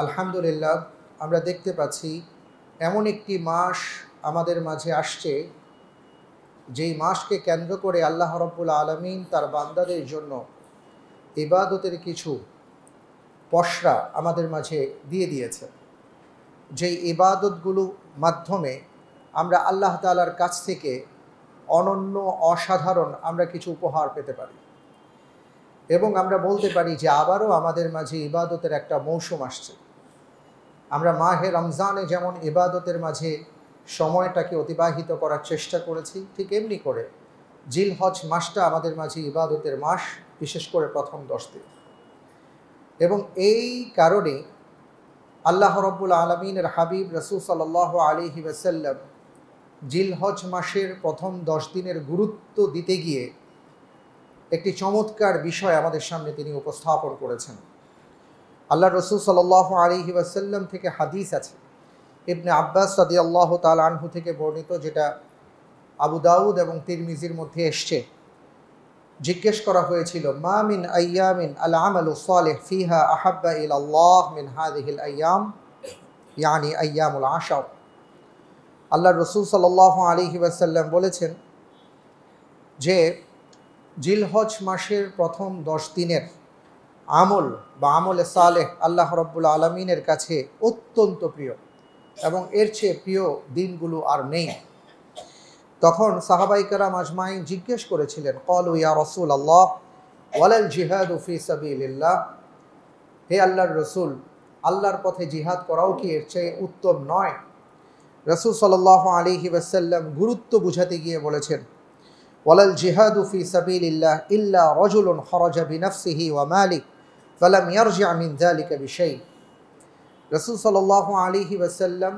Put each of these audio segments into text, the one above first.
আলহামদুলিল্লাহ, আমরা দেখতে পাচ্ছি এমন একটি মাস আমাদের মাঝে আসছে, যেই মাসকে কেন্দ্র করে আল্লাহ রাব্বুল আলামিন তার বান্দাদের জন্য ইবাদতের কিছু পসরা আমাদের মাঝে দিয়ে দিয়েছে। যেই ইবাদতগুলো মাধ্যমে আমরা আল্লাহ তাআলার কাছ থেকে অনন্য অসাধারণ আমরা কিছু উপহার পেতে পারি, এবং আমরা বলতে পারি যে আবারও আমাদের মাঝে ইবাদতের একটা মৌসুম আসছে। আমরা মাহে রমজানে যেমন ইবাদতের মাঝে সময়টাকে অতিবাহিত করার চেষ্টা করেছি, ঠিক এমনি করে জিলহজ মাসটা আমাদের মাঝে ইবাদতের মাস, বিশেষ করে প্রথম 10 দিন। এবং এই কারণে আল্লাহ রাব্বুল আলামিনের হাবিব রাসূল সাল্লাল্লাহু আলাইহি ওয়াসাল্লাম জিলহজ মাসের প্রথম 10 দিনের গুরুত্ব দিতে গিয়ে একটি চমৎকার বিষয় আমাদের সামনে তিনি উপস্থাপন করেছেন। আল্লাহ রসুল সাল্লাল্লাহু আলাইহি ওয়াসাল্লাম থেকে হাদিস আছে, ইবনে আব্বাস রাদিয়াল্লাহু তাআলা আনহু থেকে বর্ণিত, যেটা আবু দাউদ এবং তিরমিজির মধ্যে এসছে। জিজ্ঞেস করা হয়েছিল, মা মিন আইয়ামিন আল আমালু সালিহ ফিহা আহাব্বা ইলাল্লাহ মিন হাযিহিল আইয়াম, ইয়ানি আইয়ামুল আশর। আল্লাহ রসুল সাল্লাল্লাহু আলাইহি ওয়াসাল্লাম বলেছেন যে জিলহজ মাসের প্রথম 10 দিনের আমল বা আমলে সালেহ আল্লাহ রাব্বুল আলামিনের কাছে অত্যন্ত প্রিয়, এবং এর চেয়ে প্রিয় দিনগুলো আর নেই। তখন সাহাবায়ে কেরাম আজমাইন জিজ্ঞেস করেছিলেন, ক্বালু ইয়া রাসূলুল্লাহ ওয়ালাল জিহাদু ফি সাবিলিল্লাহ, হে আল্লাহর রসুল, আল্লাহর পথে জিহাদ করাও কি এর চেয়ে উত্তম নয়? রাসূল সাল্লাল্লাহু আলাইহি ওয়াসাল্লাম গুরুত্ব বুঝাতে গিয়ে বলেছেন, ওয়ালাল জিহাদু ফি সাবিলিল্লাহ ইল্লা রাজুলুন খারাজা বিনাফসিহি ওয়া মালিহি ফালাম ইয়ারজি' মিন যালিকা বিশাই। রাসূল সাল্লাল্লাহু আলাইহি ওয়াসাল্লাম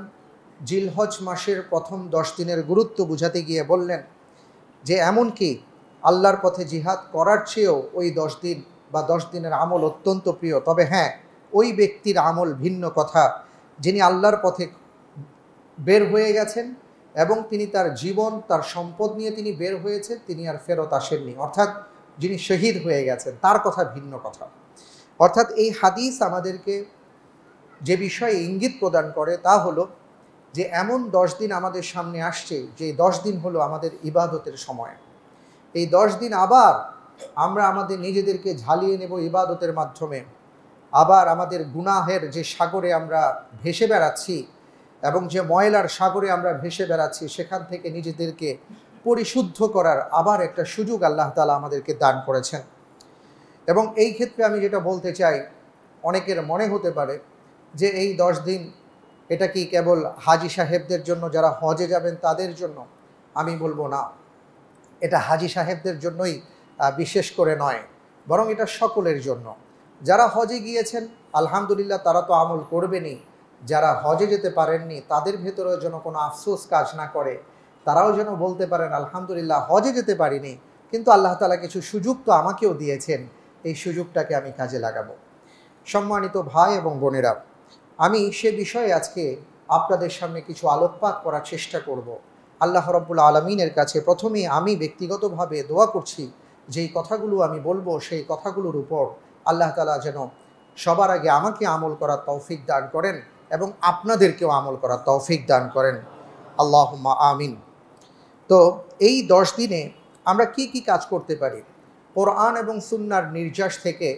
জিলহজ মাসের প্রথম 10 দিনের গুরুত্ব বুঝাতে গিয়ে বললেন যে এমনকি আল্লাহর পথে জিহাদ করার চেয়েও ওই 10 দিন বা 10 দিনের আমল অত্যন্ত প্রিয়। তবে হ্যাঁ, ওই ব্যক্তির আমল ভিন্ন কথা, যিনি আল্লাহর পথে বের হয়ে গেছেন এবং তিনি তার জীবন তার সম্পদ নিয়ে তিনি বের হয়েছেন, তিনি আর ফেরত আসেননি, অর্থাৎ যিনি শহীদ হয়ে গেছেন তার কথা ভিন্ন কথা। অর্থাৎ এই হাদিস আমাদেরকে যে বিষয়ে ইঙ্গিত প্রদান করে তা হলো যে এমন 10 দিন আমাদের সামনে আসছে, যে 10 দিন হলো আমাদের ইবাদতের সময়। এই 10 দিন আবার আমরা আমাদের নিজেদেরকে ঝালিয়ে নেব ইবাদতের মাধ্যমে। আবার আমাদের গুনাহের যে সাগরে আমরা ভেসে বেড়াচ্ছি এবং যে ময়লার সাগরে আমরা ভেসে বেড়াচ্ছি, সেখান থেকে নিজেদেরকে পরিশুদ্ধ করার আবার একটা সুযোগ আল্লাহ তাআলা আমাদেরকে দান করেছেন। এবং এই ক্ষেত্রে আমি যেটা বলতে চাই, অনেকের মনে হতে পারে যে এই 10 দিন এটা কি কেবল হাজি সাহেবদের জন্য, যারা হজে যাবেন তাদের জন্য? আমি বলবো না, এটা হাজি সাহেবদের জন্যই বিশেষ করে নয়, বরং এটা সকলের জন্য। যারা হজে গিয়েছেন আলহামদুলিল্লাহ, তারা তো আমল করবেনই। যারা হজে যেতে পারেননি তাদের ভেতরেও যেন কোনো আফসোস কাজ না করে, তারাও যেন বলতে পারেন আলহামদুলিল্লাহ, হজে যেতে পারিনি কিন্তু আল্লাহ তাআলা কিছু সুযোগ তো আমাকেও দিয়েছেন, এই সুযোগটাকে আমি কাজে লাগাবো। সম্মানিত ভাই এবং বোনেরা, আমি সে বিষয়ে আজকে আপনাদের সামনে কিছু আলোকপাত করার চেষ্টা করব। আল্লাহ রাব্বুল আলামিনের কাছে প্রথমেই আমি ব্যক্তিগতভাবে দোয়া করছি, যেই কথাগুলো আমি বলবো সেই কথাগুলোর উপর আল্লাহ তাআলা যেন সবার আগে আমাকে আমল করার তৌফিক দান করেন এবং আপনাদেরকেও আমল করার তৌফিক দান করেন, আল্লাহুম্মা আমিন। তো এই 10 দিনে আমরা কি কি কাজ করতে পারি? কোরআন এবং সুন্নাহর নির্যাস থেকে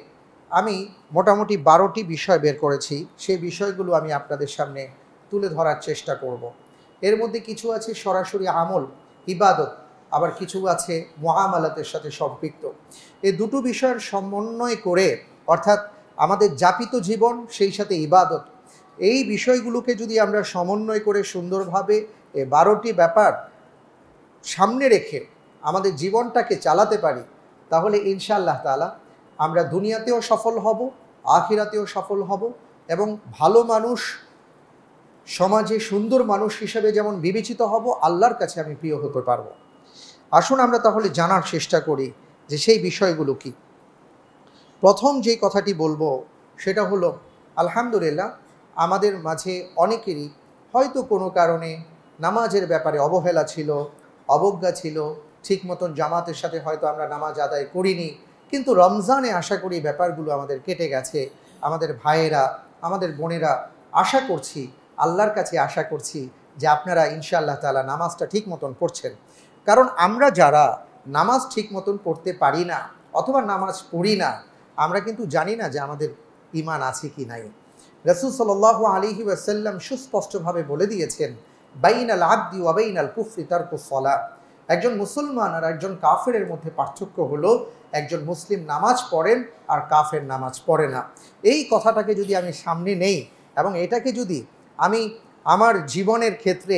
আমি মোটামুটি 12টি বিষয় বের করেছি। সেই বিষয়গুলো আমি আপনাদের সামনে তুলে ধরার চেষ্টা করব। এর মধ্যে কিছু আছে সরাসরি আমল, ইবাদত, আবার কিছু আছে মুআমালাতের সাথে সম্পৃক্ত। এই দুটো বিষয়ের সমন্বয় করে, অর্থাৎ আমাদের যাপিত জীবন সেই সাথে ইবাদত, এই বিষয়গুলোকে যদি আমরা সমন্বয় করে সুন্দরভাবে এই 12টি ব্যাপার সামনে রেখে আমাদের জীবনটাকে চালাতে পারি, তাহলে ইনশাআল্লাহ তাআলা আমরা দুনিয়াতেও সফল হব, আখিরাতেও সফল হব, এবং ভালো মানুষ, সমাজে সুন্দর মানুষ হিসেবে যেমন বিবেচিত হব, আল্লাহর কাছে আমি প্রিয় হতে পারব। আসুন আমরা তাহলে জানার চেষ্টা করি যে সেই বিষয়গুলো কি। প্রথম যে কথাটি বলবো সেটা হলো, আলহামদুলিল্লাহ আমাদের মাঝে অনেকেরই হয়তো কোনো কারণে নামাজের ব্যাপারে অবহেলা ছিল, অবজ্ঞা ছিল, ঠিক মতন জামাতের সাথে হয়তো আমরা নামাজ আদায় করিনি, কিন্তু রমজানে আশা করি ব্যাপারগুলো আমাদের কেটে গেছে। আমাদের ভাইয়েরা আমাদের বোনেরা আশা করছি, আল্লাহর কাছে আশা করছি যে আপনারা ইনশাআল্লাহ তাআলা নামাজটা ঠিক মতন পড়ছেন। কারণ আমরা যারা নামাজ ঠিক মতন পড়তে পারি না অথবা নামাজ পড়ি না, আমরা কিন্তু জানি না যে আমাদের ঈমান আছে কি নাই। রাসূল সাল্লাল্লাহু আলাইহি ওয়াসাল্লাম সুস্পষ্টভাবে বলে দিয়েছেন, বাইনাল আবদি ওয়া বাইনাল কুফরি তারকুস সালাহ। একজন মুসলমান আর একজন কাফেরের মধ্যে পার্থক্য হলো একজন মুসলিম নামাজ পড়েন আর কাফের নামাজ পড়ে না। এই কথাটাকে যদি আমি সামনে নেই এবং এটাকে যদি আমি আমার জীবনের ক্ষেত্রে,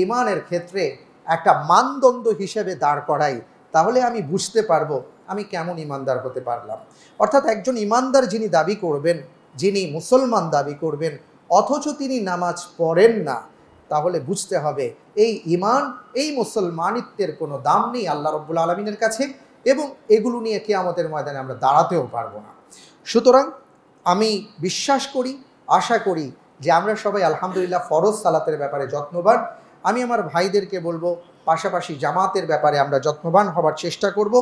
ঈমানের ক্ষেত্রে একটা মানদণ্ড হিসেবে দাঁড় করাই, তাহলে আমি বুঝতে পারবো আমি কেমন ঈমানদার হতে পারলাম। অর্থাৎ একজন ঈমানদার যিনি দাবি করবেন, যিনি মুসলমান দাবি করবেন অথচ তিনি নামাজ পড়েন না, তাহলে বুঝতে হবে এই ঈমান, এই মুসলমানিত্বের কোনো দাম নেই আল্লাহ রাব্বুল আলামিনের কাছে, এবং এগুলো নিয়ে কিয়ামতের ময়দানে আমরা দাঁড়াতেও পারবো না। সুতরাং আমি বিশ্বাস করি, আশা করি যে আমরা সবাই আলহামদুলিল্লাহ ফরজ সালাতের ব্যাপারে যত্নবান। আমি আমার ভাইদেরকে বলবো পাশাপাশি জামাতের ব্যাপারে আমরা যত্নবান হবার চেষ্টা করব,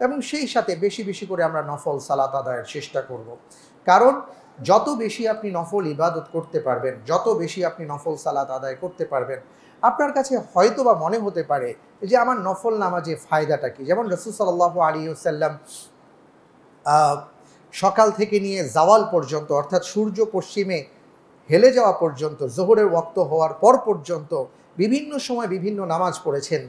এবং সেই সাথে বেশি বেশি করে আমরা নফল সালাত আদায়ের চেষ্টা করব। কারণ যত বেশি আপনি নফল ইবাদত করতে পারবেন, যত বেশি আপনি নফল সালাত আদায় করতে পারবেন, আপনার কাছে হয়তো বা মনে হতে পারে যে আমার নফল নামাজে ফায়দাটা কী। যেমন রাসূল সাল্লাল্লাহু আলাইহি ওয়াসাল্লাম সকাল থেকে নিয়ে জাওয়াল পর্যন্ত, অর্থাৎ সূর্য পশ্চিমে হেলে যাওয়া পর্যন্ত, জোহরের ওয়াক্ত হওয়ার পর পর্যন্ত বিভিন্ন সময় বিভিন্ন নামাজ পড়েছেন।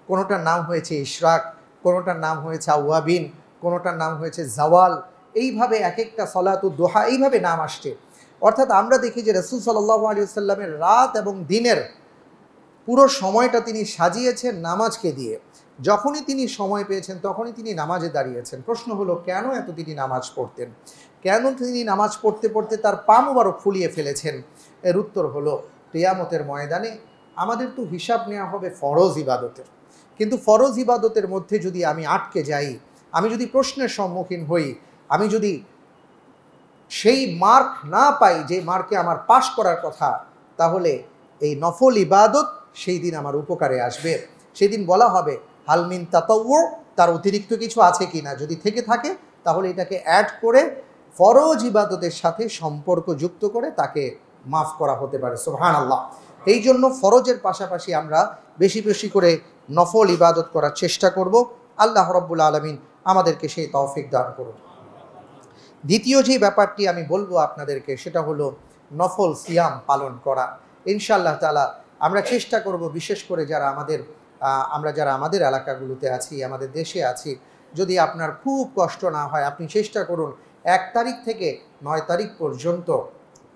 কোনোটার নাম হয়েছে ইশরাক, কোনোটার নাম হয়েছে আওয়াবিন, কোনোটার নাম হয়েছে জাওয়াল। এইভাবে এক একটা সলাতুদ দোহা এইভাবে নাম আসছে। অর্থাৎ আমরা দেখি যে রাসূল সাল্লাল্লাহু আলাইহি ওয়াসাল্লামের রাত এবং দিনের পুরো সময়টা তিনি সাজিয়েছেন নামাজকে দিয়ে। যখনই তিনি সময় পেয়েছেন তখনই তিনি নামাজে দাঁড়িয়েছেন। প্রশ্ন হলো কেন এত তিনি নামাজ পড়তেন, কেন তিনি নামাজ পড়তে পড়তে তার পা মোবারক ফুলিয়ে ফেলেছেন? এর উত্তর হলো কিয়ামতের ময়দানে আমাদের তো হিসাব নেওয়া হবে ফরজ ইবাদতের, কিন্তু ফরজ ইবাদতের মধ্যে যদি আমি আটকে যাই, আমি যদি প্রশ্নের সম্মুখীন হই, আমি যদি সেই মার্ক না পাই যে মার্কে আমার পাশ করার কথা, তাহলে এই নফল ইবাদত সেই দিন আমার উপকারে আসবে। সেই দিন বলা হবে হালমিন তাতাওয়ু, তার অতিরিক্ত কিছু আছে কি না, যদি থেকে থাকে তাহলে এটাকে অ্যাড করে ফরজ ইবাদতের সাথে সম্পর্ক যুক্ত করে তাকে মাফ করা হতে পারে। সুবহানাল্লাহ। এই জন্য ফরজের পাশাপাশি আমরা বেশি বেশি করে নফল ইবাদত করার চেষ্টা করব। আল্লাহ রাব্বুল আলামিন আমাদেরকে সেই তৌফিক দান করুন। দ্বিতীয় যে ব্যাপারটি আমি বলবো আপনাদেরকে, সেটা হলো নফল সিয়াম পালন করা। ইনশাআল্লাহ তাআলা আমরা চেষ্টা করব, বিশেষ করে আমরা যারা আমাদের এলাকাগুলোতে আছি, আমাদের দেশে আছি, যদি আপনার খুব কষ্ট না হয় আপনি চেষ্টা করুন 1 তারিখ থেকে 9 তারিখ পর্যন্ত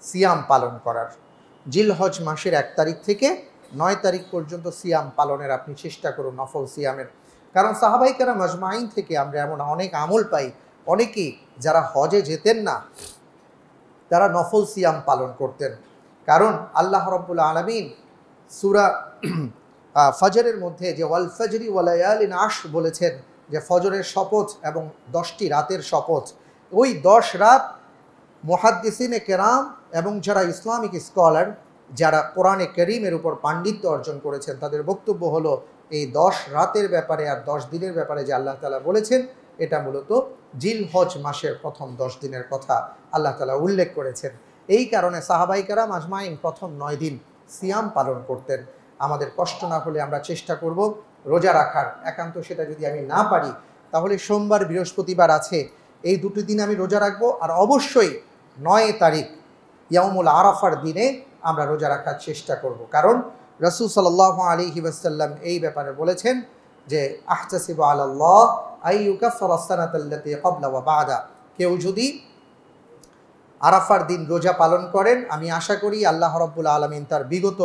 সিয়াম পালন করার। জিলহজ মাসের 1 তারিখ থেকে 9 তারিখ পর্যন্ত সিয়াম পালনের আপনি চেষ্টা করুন, নফল সিয়ামের। কারণ সাহাবায়ে কেরাম আজমাইন থেকে আমরা এমন অনেক আমল পাই, অনেকেই যারা হজে যেতেন না তারা নফল সিয়াম পালন করতেন। কারণ আল্লাহ রাব্বুল আলামিন সূরা ফজরের মধ্যে যে ওয়াল ফজরি ওয়া লায়ালিন আশর বলেছেন, যে ফজরের শপথ এবং 10টি রাতের শপথ। ওই 10 রাত মুহাদ্দিসিনে কেরাম এবং যারা ইসলামিক স্কলার, যারা কোরআনে কারীমের উপর পাণ্ডিত্য অর্জন করেছেন, তাদের বক্তব্য হলো এই 10 রাতের ব্যাপারে আর 10 দিনের ব্যাপারে যে আল্লাহ তাআলা বলেছেন, এটা মূলত জিলহজ মাসের প্রথম 10 দিনের কথা আল্লাহ তাআলা উল্লেখ করেছেন। এই কারণে সাহাবায়ে কেরাম আজমাইন প্রথম 9 দিন সিয়াম পালন করতেন। আমাদের কষ্ট না হলে আমরা চেষ্টা করব রোজা রাখার। একান্ত সেটা যদি আমি না পারি তাহলে সোমবার বৃহস্পতিবার আছে, এই 2টি দিন আমি রোজা রাখবো। আর অবশ্যই 9 তারিখ ইয়াউমুল আরাফার দিনে আমরা রোজা রাখার চেষ্টা করব। কারণ রাসূল সাল্লাল্লাহু আলাইহি ওয়াসাল্লাম এই ব্যাপারে বলেছেন যে আহতাসিবু আলাল্লাহ আইয়ুকাফফিরা সানাতাল্লাতী ক্বাবলা ওয়া বা'দা। কেউ যদি আরাফার দিন রোজা পালন করেন, আমি আশা করি আল্লাহ রাব্বুল আলামিন তার বিগত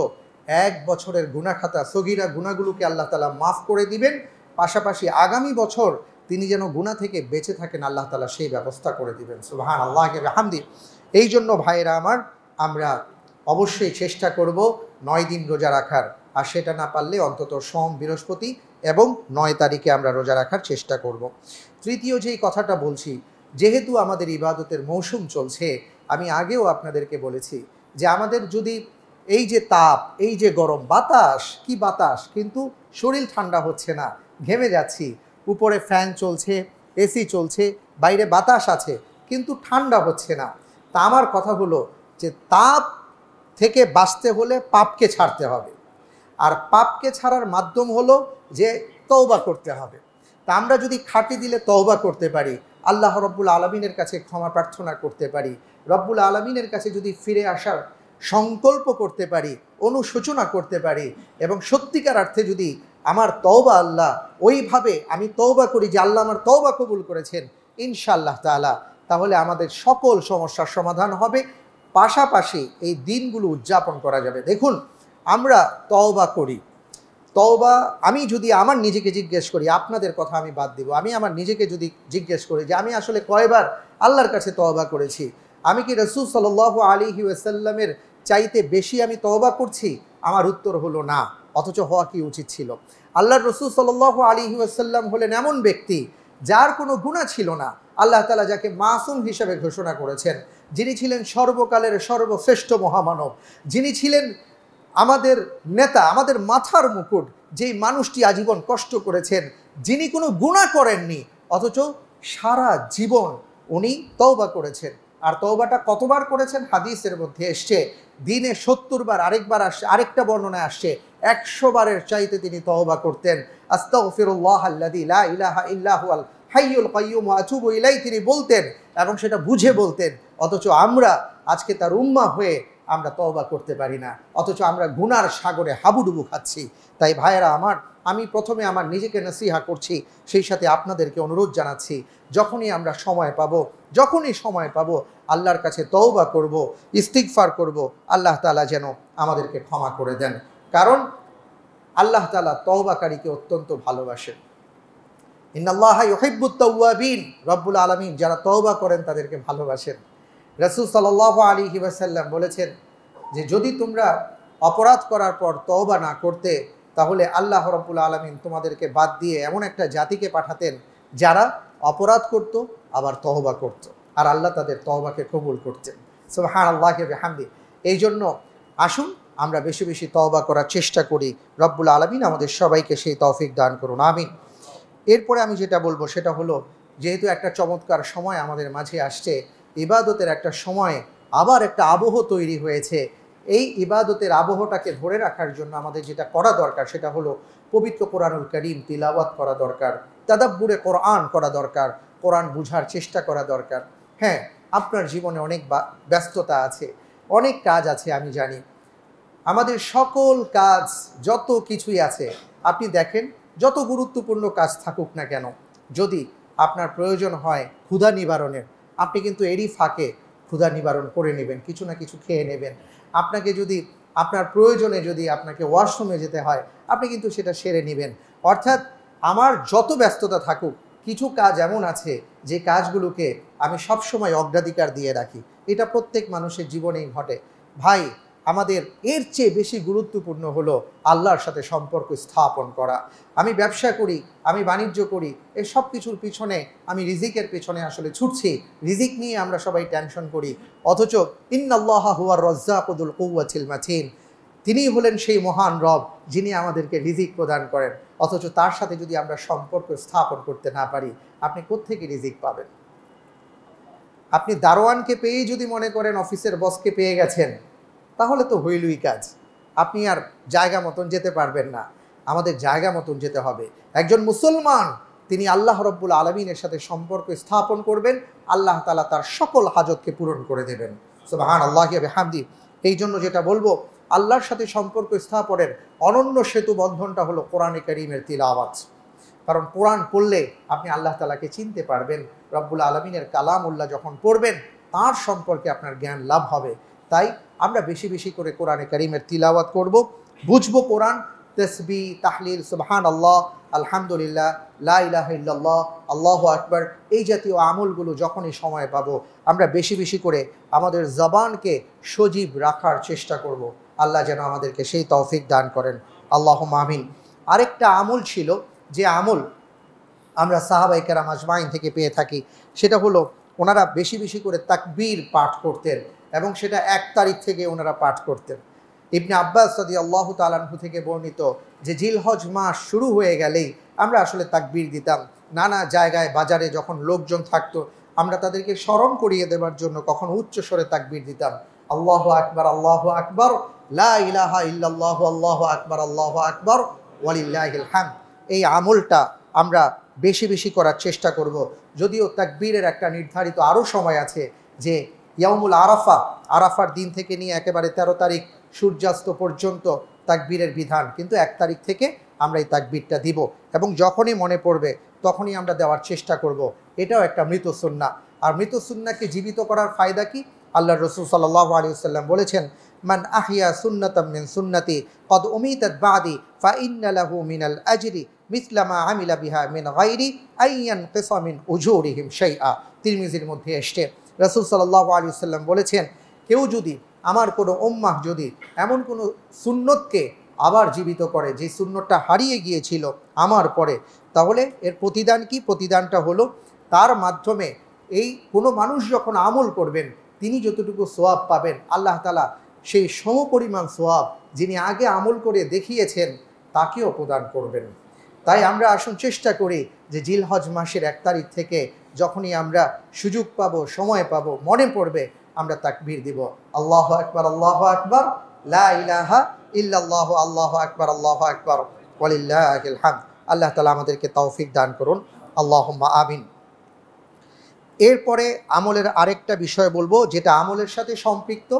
1 বছরের গুনাহ খাতা, সগীরা গুনাহগুলোকে আল্লাহ তাআলা মাফ করে দিবেন। পাশাপাশি আগামী বছর তিনি যেন গুনাহ থেকে বেঁচে থাকেন, আল্লাহ তাআলা সেই ব্যবস্থা করে দিবেন। সুবহানাল্লাহি ওয়া বিহামদি। এই জন্য ভাইয়েরা আমার, আমরা অবশ্যই চেষ্টা করব 9 দিন রোজা রাখার, আর সেটা না পারলে অন্তত সোম, বৃহস্পতি এবং 9 তারিখে আমরা রোজা রাখার চেষ্টা করব। তৃতীয় যেই কথাটা বলছি, যেহেতু আমাদের ইবাদতের মৌসুম চলছে, আমি আগেও আপনাদেরকে বলেছি যে আমাদের যদি এই যে তাপ, এই যে গরম, বাতাস, কি বাতাস, কিন্তু শরীর ঠান্ডা হচ্ছে না, ঘেমে যাচ্ছি, উপরে ফ্যান চলছে, এসি চলছে, বাইরে বাতাস আছে, কিন্তু ঠান্ডা হচ্ছে না। তা আমার কথা হলো, যে তাপ থেকে বাঁচতে হলে পাপকে ছাড়তে হবে, আর পাপকে ছাড়ার মাধ্যম হলো যে তওবা করতে হবে। তা আমরা যদি খাঁটি দিলে তওবা করতে পারি, আল্লাহ রব্বুল আলমিনের কাছে ক্ষমা প্রার্থনা করতে পারি, রব্বুল আলমিনের কাছে যদি ফিরে আসার সংকল্প করতে পারি, অনুশোচনা করতে পারি, এবং সত্যিকার অর্থে যদি আমার তওবা আল্লাহ ওইভাবে আমি তওবা করি যে আল্লাহ আমার তওবা কবুল করেছেন ইনশাআল্লাহ তাআলা, তাহলে আমাদের সকল সমস্যার সমাধান হবে। পাশাপাশি এই দিনগুলো উদযাপন করা যাবে। দেখুন, আমরা তওবা করি, তওবা আমি যদি আমার নিজেকে জিজ্ঞেস করি, আপনাদের কথা আমি বাদ দিব, আমি আমার নিজেকে যদি জিজ্ঞেস করি যে আমি আসলে কয়বার আল্লাহর কাছে তওবা করেছি, আমি কি রাসূল সাল্লাল্লাহু আলাইহি ওয়াসাল্লামের চাইতে বেশি আমি তওবা করছি? আমার উত্তর হলো না, অথচ হওয়া কি উচিত ছিল। আল্লাহর রাসূল সাল্লাল্লাহু আলাইহি ওয়াসাল্লাম হলেন এমন ব্যক্তি যার কোনো গুনাহ ছিল না, আল্লাহ তাআলা যাকে মাসুম হিসেবে ঘোষণা করেছেন, যিনি ছিলেন সর্বকালের সর্বশ্রেষ্ঠ মহামানব, যিনি ছিলেন আমাদের নেতা, আমাদের মাথার মুকুট, যেই মানুষটি আজীবন কষ্ট করেছেন, যিনি কোনো গুনাহ করেননি, অথচ সারা জীবন উনি তওবা করেছেন। আর তওবাটা কতবার করেছেন? হাদিসের মধ্যে এসছে দিনে ৭০ বার, আরেকবার আসছে, আরেকটা বর্ণনায় আসছে ১০০ বারের চাইতে তিনি তওবা করতেন। আস্তাগফিরুল্লাহ আল্লাযী লা ইলাহা ইল্লা হুয়াল হাইয়ুল কাইয়্যুম ওয়া আতুবু ইলাইহি তিনি বলতেন, এবং সেটা বুঝে বলতেন। অথচ আমরা আজকে তার উম্মাহ হয়ে আমরা তওবা করতে পারি না, অথচ আমরা গুনার সাগরে হাবুডুবু খাচ্ছি। তাই ভাইয়েরা আমার, আমি প্রথমে আমার নিজেকে নসিহা করছি, সেই সাথে আপনাদেরকে অনুরোধ জানাচ্ছি, যখনই আমরা সময় পাবো, যখনই সময় পাবো আল্লাহর কাছে তওবা করব, ইস্তিগফার করব, আল্লাহ তাআলা যেন আমাদেরকে ক্ষমা করে দেন। কারণ আল্লাহ তাআলা তওবাকারীকে অত্যন্ত ভালোবাসেন। ইন্নাল্লাহা ইউহিব্বুত তাওয়াবিন, রব্বুল আলামিন যারা তওবা করেন তাদেরকে ভালোবাসেন। রাসূল সাল্লাল্লাহু আলাইহি ওয়াসাল্লাম বলেছেন যে যদি তোমরা অপরাধ করার পর তওবা না করতে, তাহলে আল্লাহ রাব্বুল আলামিন তোমাদেরকে বাদ দিয়ে এমন একটা জাতিকে পাঠাতেন যারা অপরাধ করত আবার তওবা করত, আর আল্লাহ তাদের তওবাকে কবুল করতেন। সুবহানাল্লাহি ওয়া বিহামদি। এই জন্য আসুন আমরা বেশি বেশি তওবা করার চেষ্টা করি। রব্বুল আলামিন আমাদের সবাইকে সেই তৌফিক দান করুন, আমিন। এরপরে আমি যেটা বলবো সেটা হলো, যেহেতু একটা চমৎকার সময় আমাদের মাঝে আসছে, ইবাদতের একটা সময়, আবার একটা আবহ তৈরি হয়েছে। এই ইবাদতের আবহটাকে ধরে রাখার জন্য আমাদের যেটা করা দরকার সেটা হলো পবিত্র কোরআনুল কারীম তিলাওয়াত করা দরকার, তাদাব্বুরে কোরআন করা দরকার, কোরআন বুঝার চেষ্টা করা দরকার। হ্যাঁ, আপনার জীবনে অনেক ব্যস্ততা আছে, অনেক কাজ আছে, আমি জানি। আমাদের সকল কাজ যত কিছুই আছে, আপনি দেখেন যত গুরুত্বপূর্ণ কাজ থাকুক না কেন, যদি আপনার প্রয়োজন হয় ক্ষুধা নিবারণের, আপনি কিন্তু এরই ফাঁকে ক্ষুধা নিবারণ করে নেবেন, কিছু না কিছু খেয়ে নেবেন। আপনাকে যদি আপনার প্রয়োজনে যদি আপনাকে ওয়াশরুমে যেতে হয়, আপনি কিন্তু সেটা সেরে নেবেন। অর্থাৎ আমার যত ব্যস্ততা থাকুক, কিছু কাজ এমন আছে যে কাজগুলোকে আমি সবসময় অগ্রাধিকার দিয়ে রাখি। এটা প্রত্যেক মানুষের জীবনেই ঘটে। ভাই, আমাদের এর চেয়ে বেশি গুরুত্বপূর্ণ হলো আল্লাহর সাথে সম্পর্ক স্থাপন করা। আমি ব্যবসা করি, আমি বাণিজ্য করি, এই সব কিছুর পিছনে আমি রিজিকের পিছনে আসলে ছুটছি, রিজিক নিয়ে আমরা সবাই টেনশন করি। অথচ ইন্নাল্লাহা হুয়ার রাজ্জাকুযুল কুওয়াতিল মাতিন, তিনিই হলেন সেই মহান রব যিনি আমাদেরকে রিজিক প্রদান করেন। অথচ তার সাথে যদি আমরা সম্পর্ক স্থাপন করতে না পারি, আপনি কোত্থেকে রিজিক পাবেন? আপনি দারোয়ানকে পেয়েই যদি মনে করেন অফিসের বসকে পেয়ে গেছেন, তাহলে তো হইলই কাজ, আপনি আর জায়গা মতন যেতে পারবেন না। আমাদের জায়গা মতন যেতে হবে। একজন মুসলমান তিনি আল্লাহ রব্বুল আলমিনের সাথে সম্পর্ক স্থাপন করবেন, আল্লাহ তাআলা তার সকল হাজতকে পূরণ করে দেবেন। সুবহানাল্লাহি ওয়া বিহামদি। এই জন্য যেটা বলবো, আল্লাহর সাথে সম্পর্ক স্থাপনের অনন্য সেতু বন্ধনটা হলো কোরআনে কারীমের তিলাওয়াত। কারণ কোরআন পড়লে আপনি আল্লাহ তাআলাকে চিনতে পারবেন। রব্বুল আলমিনের কালামুল্লাহ যখন পড়বেন, তার সম্পর্কে আপনার জ্ঞান লাভ হবে। তাই আমরা বেশি বেশি করে কোরআনে কারীমের তিলাওয়াত করব, বুঝবো কোরআন, তাসবিহ, তাহলিল, সুবহানাল্লাহ, আলহামদুলিল্লাহ, লা ইলাহা ইল্লাল্লাহ, আল্লাহু আকবার, এই জাতীয় আমলগুলো যখনই সময় পাবো আমরা বেশি বেশি করে আমাদের জবানকে সজীব রাখার চেষ্টা করব। আল্লাহ যেন আমাদেরকে সেই তৌফিক দান করেন, আল্লাহুম্মা আমিন। আরেকটা আমল ছিল যে আমল আমরা সাহাবায়ে কেরাম আজমাইন থেকে পেয়ে থাকি, সেটা হলো ওনারা বেশি বেশি করে তাকবীর পাঠ করতেন, এবং সেটা 1 তারিখ থেকে ওনারা পাঠ করতেন। ইবনে আব্বাস রাদিয়াল্লাহু তাআলা আনহু থেকে বর্ণিত যে জিলহজ মাস শুরু হয়ে গেলেই আমরা আসলে তাকবীর দিতাম। নানা জায়গায় বাজারে যখন লোকজন থাকতো, আমরা তাদেরকে স্মরণ করিয়ে দেওয়ার জন্য কখনো উচ্চ স্বরে তাকবীর দিতাম, আল্লাহু আকবার, আল্লাহু আকবার, লা ইলাহা ইল্লাল্লাহু, আল্লাহু আকবার, আল্লাহু আকবার, ওয়ালিল্লাহিল হামদ। এই আমলটা আমরা বেশি বেশি করার চেষ্টা করব। যদিও তাকবীরের একটা নির্ধারিত আরও সময় আছে, যে ইয়াউমুল আরাফা, আরাফার দিন থেকে নিয়ে একেবারে 13 তারিখ সূর্যাস্ত পর্যন্ত তাকবীরের বিধান, কিন্তু 1 তারিখ থেকে আমরা এই তাকবীরটা দিব এবং যখনই মনে পড়বে তখনই আমরা দেওয়ার চেষ্টা করব। এটাও একটা মৃত সুন্নাহ। আর মৃত সুন্নাহকে জীবিত করার ফায়দা কি? আল্লাহর রাসূল সাল্লাল্লাহু আলাইহি ওয়াসাল্লাম বলেছেন, মান আহিয়া সুন্নাতাম মিন সুন্নতি কদ উমিতাত বাদি ফা ইন্না লাহু মিনাল আজরি মিসলা মা আমিলা বিহা মিন গায়রি আইয়ান কিসা মিন উজুরিহিম শাইআ। তিরমিজির মধ্যে এসেছে, রাসূল সাল্লাল্লাহু আলাইহি ওয়াসাল্লাম বলেছেন, কেউ যদি আমার কোনো উম্মাহ যদি এমন কোনো সুন্নতকে আবার জীবিত করে, যে সুন্নতটা হারিয়ে গিয়েছিল আমার পরে, তাহলে এর প্রতিদান কি? প্রতিদানটা হলো তার মাধ্যমে এই কোনো মানুষ যখন আমল করবেন তিনি যতটুকু সোয়াব পাবেন, আল্লাহ তাআলা সেই সমপরিমাণ সোয়াব যিনি আগে আমল করে দেখিয়েছেন তাকেও প্রদান করবেন। তাই আমরা আসুন চেষ্টা করি যে জিলহজ মাসের 1 তারিখ থেকে যখনই আমরা সুযোগ পাবো, সময় পাবো, মনে পড়বে, আমরা তাকবীর দিব, আল্লাহু আকবার, আল্লাহু আকবার, লা ইলাহা ইল্লাল্লাহু, আল্লাহু আকবার, আল্লাহু আকবার, ওয়ালিল্লাহিল হামদ। আল্লাহ তাআলা আমাদেরকে তৌফিক দান করুন, আল্লাহুম্মা আমিন। এরপরে আমলের আরেকটা বিষয় বলবো, যেটা আমলের সাথে সম্পৃক্ত,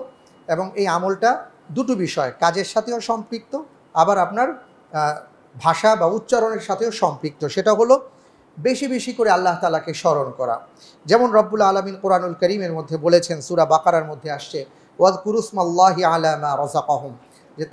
এবং এই আমলটা দুটো বিষয়, কাজের সাথেও সম্পৃক্ত, আবার আপনার ভাষা বা উচ্চারণের সাথেও সম্পৃক্ত। সেটা হলো বেশি বেশি করে আল্লাহ তাআলাকে স্মরণ করা। যেমন রব্বুল আলামিন কোরআনুল কারীমের মধ্যে বলেছেন, সূরা বাকারার মধ্যে আসছে, ওয়াযকুরুসমাল্লাহি আলা মা রাযাকাহুম, যে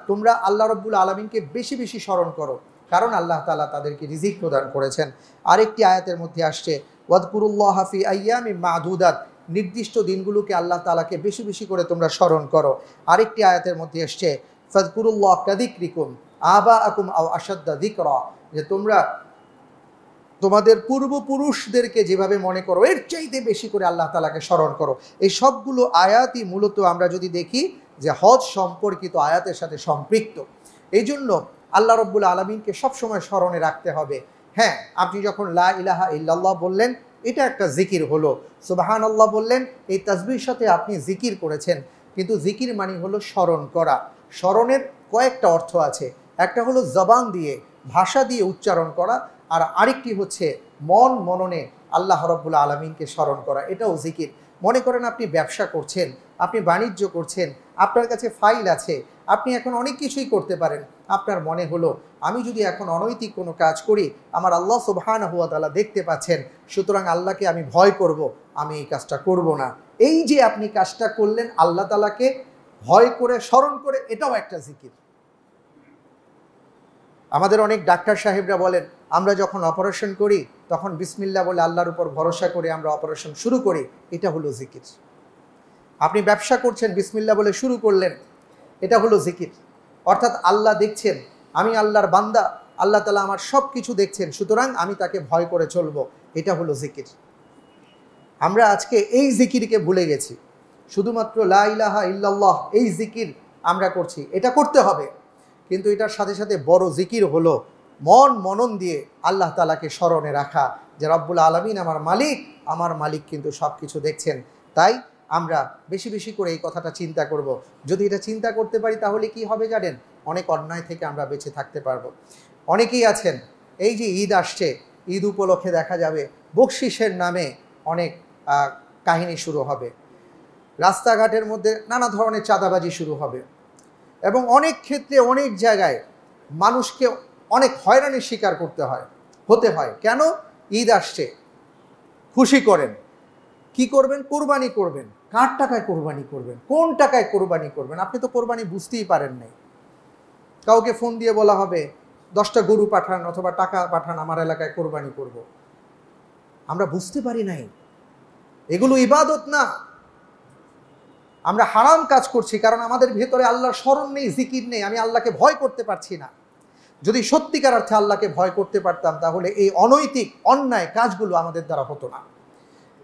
তোমরা আল্লাহ রব্বুল আলামিনকে বেশি বেশি স্মরণ করো, কারণ আল্লাহ তাআলা তাদেরকে রিজিক প্রদান করেছেন। আরেকটি আয়াতের মধ্যে আসছে, ওয়াযকুরুল্লাহা ফি আইয়ামিন মা'দুদাত, নির্দিষ্ট দিনগুলোকে আল্লাহ তাআলাকে বেশি বেশি করে তোমরা স্মরণ করো। আরেকটি আয়াতের মধ্যে আসছে, ফাযকুরুল্লাহ কাযিকরিকুম আবাআকুম আও আশাদ্দা যিকরা, যে তোমরা তোমাদের পূর্বপুরুষদেরকে যেভাবে মনে করো এর চাইতে বেশি করে আল্লাহ তাআলাকে স্মরণ করো। এই সবগুলো আয়াতই মূলত আমরা যদি দেখি যে হজ সম্পর্কিত আয়াতের সাথে সম্পৃক্ত। এই জন্য আল্লাহ রব্বুল আলামিনকে সবসময় স্মরণে রাখতে হবে। হ্যাঁ, আপনি যখন লা ইলাহা ইল্লাল্লাহ বললেন, এটা একটা জিকির হলো। সুবহানাল্লাহ বললেন, এই তাসবিহর সাথে আপনি জিকির করেছেন, কিন্তু জিকির মানে হলো স্মরণ করা। স্মরণের কয়েকটা অর্থ আছে, একটা হলো জবান দিয়ে, ভাষা দিয়ে উচ্চারণ করা, আর আরেকটি হচ্ছে মন মননে আল্লাহ রাব্বুল আলামিনকে স্মরণ করা, এটাও জিকির। মনে করেন আপনি ব্যবসা করছেন, আপনি বাণিজ্য করছেন, আপনার কাছে ফাইল আছে, আপনি এখন অনেক কিছুই করতে পারেন, আপনার মনে হলো আমি যদি এখন অনৈতিক কোনো কাজ করি আমার আল্লাহ সুবহানাহু ওয়া তাআলা দেখতে পাচ্ছেন, সুতরাং আল্লাহকে আমি ভয় করব, আমি এই কাজটা করব না। এই যে আপনি কাজটা করলেন আল্লাহ তাআলাকে ভয় করে স্মরণ করে, এটাও একটা জিকির। আমাদের অনেক ডাক্তার সাহেবরা বলেন, আমরা যখন অপারেশন করি তখন বিসমিল্লাহ বলে আল্লাহর উপর ভরসা করে আমরা অপারেশন শুরু করি, এটা হলো জিকির। আপনি ব্যবসা করছেন, বিসমিল্লাহ বলে শুরু করলেন, এটা হলো জিকির। অর্থাৎ আল্লাহ দেখছেন, আমি আল্লাহর বান্দা, আল্লাহ তাআলা আমার সব কিছু দেখছেন, সুতরাং আমি তাকে ভয় করে চলবো, এটা হলো জিকির। আমরা আজকে এই জিকিরকে ভুলে গেছি, শুধুমাত্র লা ইলাহা ইল্লাল্লাহ এই জিকির আমরা করছি, এটা করতে হবে, কিন্তু এটার সাথে সাথে বড় জিকির হলো মন মনন দিয়ে আল্লাহ তাআলাকে স্মরণে রাখা, যে রব্বুল আলামিন আমার মালিক, আমার মালিক কিন্তু সব কিছু দেখছেন। তাই আমরা বেশি বেশি করে এই কথাটা চিন্তা করব। যদি এটা চিন্তা করতে পারি তাহলে কি হবে জানেন? অনেক অন্যায় থেকে আমরা বেঁচে থাকতে পারবো। অনেকেই আছেন, এই যে ঈদ আসছে, ঈদ উপলক্ষে দেখা যাবে বকশিসের নামে অনেক কাহিনী শুরু হবে, রাস্তাঘাটের মধ্যে নানা ধরনের চাঁদাবাজি শুরু হবে, এবং অনেক ক্ষেত্রে অনেক জায়গায় মানুষকে অনেক হয়রানির শিকার হতে হয়। কেন? ঈদ আসছে, খুশি করেন, কি করবেন? কোরবানি করবেন। কার টাকায় কোরবানি করবেন? কোন টাকায় কোরবানি করবেন? আপনি তো কোরবানি বুঝতেই পারেন নাই। কাউকে ফোন দিয়ে বলা হবে 10টা গরু পাঠান অথবা টাকা পাঠান, আমার এলাকায় কোরবানি করব। আমরা বুঝতে পারি নাই, এগুলো ইবাদত না, আমরা হারাম কাজ করছি, কারণ আমাদের ভেতরে আল্লাহর স্মরণ নেই, জিকির নেই, আমি আল্লাহকে ভয় করতে পারছি না। যদি সত্যিকার অর্থে আল্লাহকে ভয় করতে পারতাম তাহলে এই অনৈতিক অন্যায় কাজগুলো আমাদের দ্বারা হতো না।